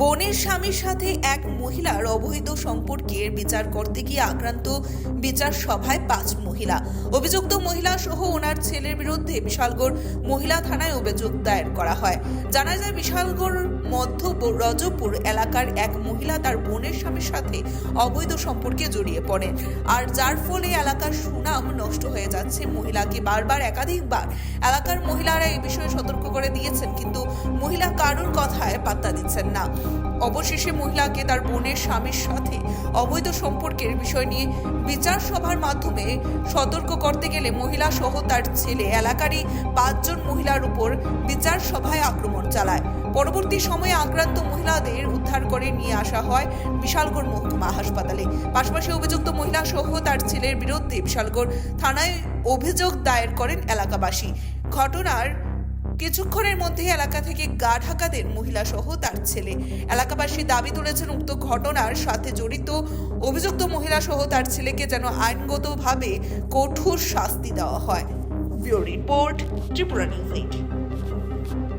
বোনের স্বামীর সাথে এক মহিলার অবৈধ সম্পর্কের বিচার করতে গিয়ে আক্রান্ত বিচার সভায় 5 মহিলা। অভিযুক্ত মহিলা সহ ওনার ছেলের বিরুদ্ধে বিশালগড় মহিলা থানায় অভিযোগ দায়ের করা হয়। জানা যায় বিশালগড় মধ্য রজপুর এলাকার এক মহিলা তার বোনের স্বামীর সাথে অবৈধ সম্পর্কে জড়িয়ে পড়েন, আর যার ফলে এলাকার সুনাম নষ্ট হয়ে যাচ্ছে। মহিলাকে বারবার একাধিকবার এলাকার মহিলারা এই বিষয়ে সতর্ক করে দিয়েছেন, কিন্তু মহিলা কারোর কথায় পাত্তা দিচ্ছেন না। অবশেষে মহিলাকে তার বোনের স্বামীর সাথে অবৈধ সম্পর্কের বিষয় নিয়ে বিচার সভার মাধ্যমে সতর্ক করতে গেলে মহিলা সহ তার ছেলে এলাকারই 5 জন মহিলার উপর বিচার সভায় আক্রমণ চালায়। পরবর্তী সময়ে আক্রান্ত মহিলাদের উদ্ধার করে নিয়ে আসা হয় বিশালগড় মহকুমা হাসপাতালে। পাশাপাশি অভিযুক্ত মহিলা সহ তার ছেলের বিরুদ্ধে বিশালগড় থানায় অভিযোগ দায়ের করেন এলাকাবাসী। ঘটনার কিছুক্ষণের মধ্যে এলাকা থেকে গা ঢাকা দেন মহিলা সহ তার ছেলে। এলাকাবাসী দাবি তুলেছেন উক্ত ঘটনার সাথে জড়িত অভিযুক্ত মহিলা সহ তার ছেলেকে যেন আইনগতভাবে কঠোর শাস্তি দেওয়া হয়। Bureau report, Tripura news 8।